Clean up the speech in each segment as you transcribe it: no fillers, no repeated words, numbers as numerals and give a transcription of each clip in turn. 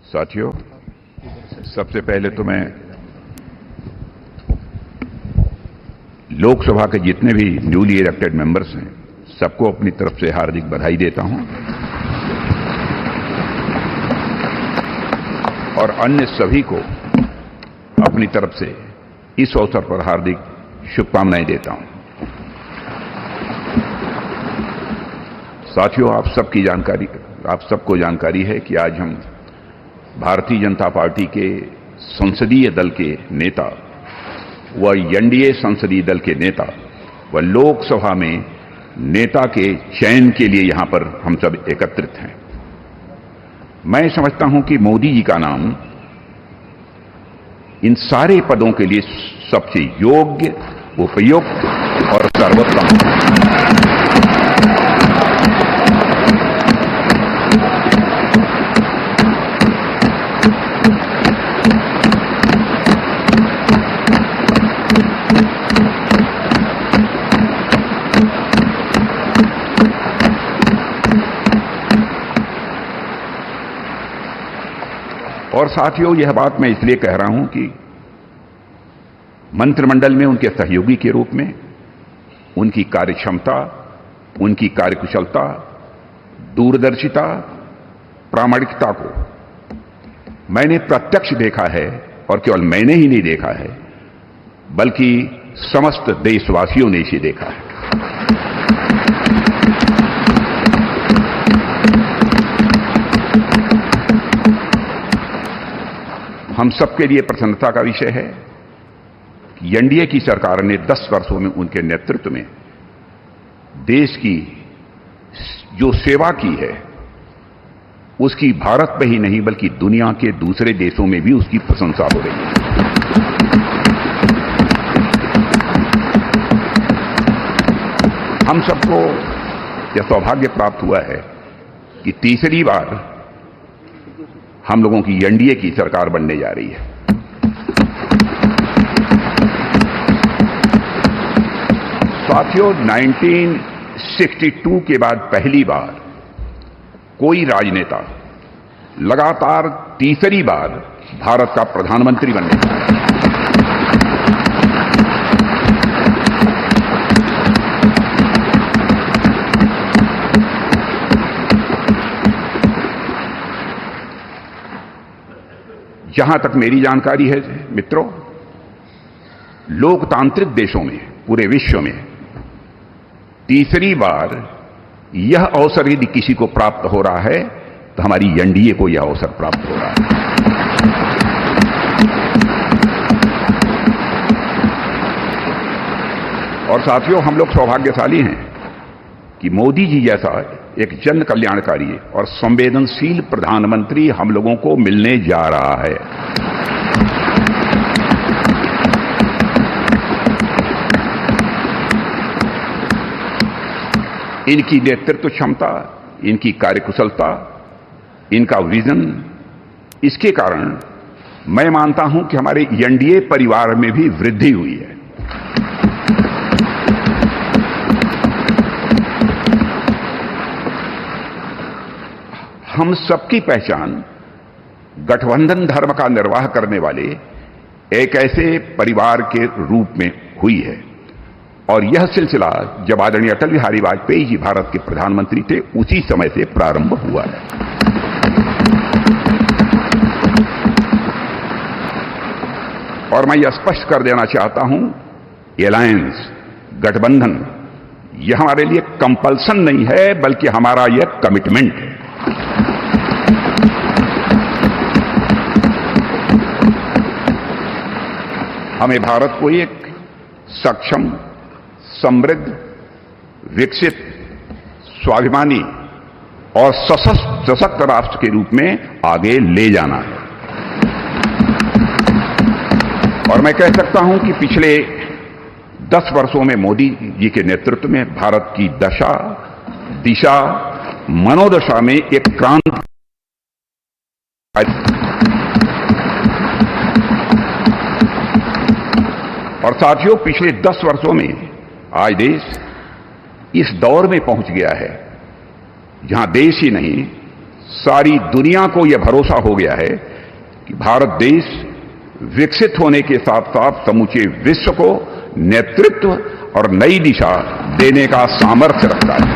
साथियों, सबसे पहले तो मैं लोकसभा के जितने भी न्यूली इलेक्टेड मेंबर्स हैं सबको अपनी तरफ से हार्दिक बधाई देता हूं और अन्य सभी को अपनी तरफ से इस अवसर पर हार्दिक शुभकामनाएं देता हूं। साथियों, आप सबको जानकारी है कि आज हम भारतीय जनता पार्टी के संसदीय दल के नेता व एनडीए संसदीय दल के नेता व लोकसभा में नेता के चयन के लिए यहां पर हम सब एकत्रित हैं। मैं समझता हूं कि मोदी जी का नाम इन सारे पदों के लिए सबसे योग्य, उपयुक्त और सर्वोत्तम है। और साथियों, यह बात मैं इसलिए कह रहा हूं कि मंत्रिमंडल में उनके सहयोगी के रूप में उनकी कार्यक्षमता, उनकी कार्यकुशलता, दूरदर्शिता, प्रामाणिकता को मैंने प्रत्यक्ष देखा है और केवल मैंने ही नहीं देखा है बल्कि समस्त देशवासियों ने इसे देखा है। हम सबके लिए प्रसन्नता का विषय है कि एनडीए की सरकार ने 10 वर्षों में उनके नेतृत्व में देश की जो सेवा की है उसकी भारत में ही नहीं बल्कि दुनिया के दूसरे देशों में भी उसकी प्रशंसा हो रही है। हम सबको यह सौभाग्य प्राप्त हुआ है कि तीसरी बार हम लोगों की एनडीए की सरकार बनने जा रही है। साथियों, 1962 के बाद पहली बार कोई राजनेता लगातार तीसरी बार भारत का प्रधानमंत्री बनने जा रहा है। जहां तक मेरी जानकारी है मित्रों, लोकतांत्रिक देशों में पूरे विश्व में तीसरी बार यह अवसर यदि किसी को प्राप्त हो रहा है तो हमारी एनडीए को यह अवसर प्राप्त हो रहा है। और साथियों, हम लोग सौभाग्यशाली हैं कि मोदी जी जैसा एक जन कल्याणकारी और संवेदनशील प्रधानमंत्री हम लोगों को मिलने जा रहा है। इनकी नेतृत्व क्षमता, इनकी कार्यकुशलता, इनका विजन, इसके कारण मैं मानता हूं कि हमारे एनडीए परिवार में भी वृद्धि हुई है। हम सबकी पहचान गठबंधन धर्म का निर्वाह करने वाले एक ऐसे परिवार के रूप में हुई है और यह सिलसिला जब आदरणीय अटल बिहारी वाजपेयी जी भारत के प्रधानमंत्री थे उसी समय से प्रारंभ हुआ है। और मैं यह स्पष्ट कर देना चाहता हूं, एलायंस, गठबंधन, यह हमारे लिए कंपल्सन नहीं है बल्कि हमारा यह कमिटमेंट है। हमें भारत को एक सक्षम, समृद्ध, विकसित, स्वाभिमानी और सशक्त राष्ट्र के रूप में आगे ले जाना है। और मैं कह सकता हूं कि पिछले 10 वर्षों में मोदी जी के नेतृत्व में भारत की दशा, दिशा, मनोदशा में एक क्रांति। और साथियों, पिछले 10 वर्षों में आज देश इस दौर में पहुंच गया है जहां देश ही नहीं सारी दुनिया को यह भरोसा हो गया है कि भारत देश विकसित होने के साथ साथ समूचे विश्व को नेतृत्व और नई दिशा देने का सामर्थ्य रखता है।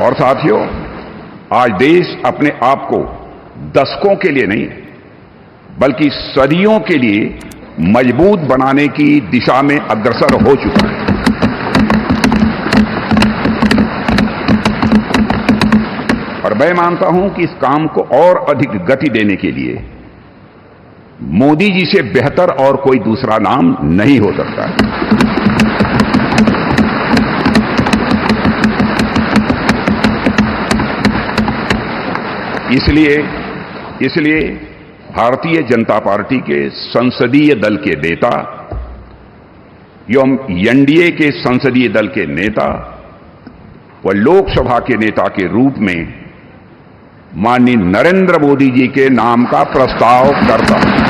और साथियों, आज देश अपने आप को दशकों के लिए नहीं बल्कि सदियों के लिए मजबूत बनाने की दिशा में अग्रसर हो चुका है। और मैं मानता हूं कि इस काम को और अधिक गति देने के लिए मोदी जी से बेहतर और कोई दूसरा नाम नहीं हो सकता है। इसलिए भारतीय जनता पार्टी के संसदीय दल के नेता एवं एनडीए के संसदीय दल के नेता व लोकसभा के नेता के रूप में माननीय नरेंद्र मोदी जी के नाम का प्रस्ताव करता हूं।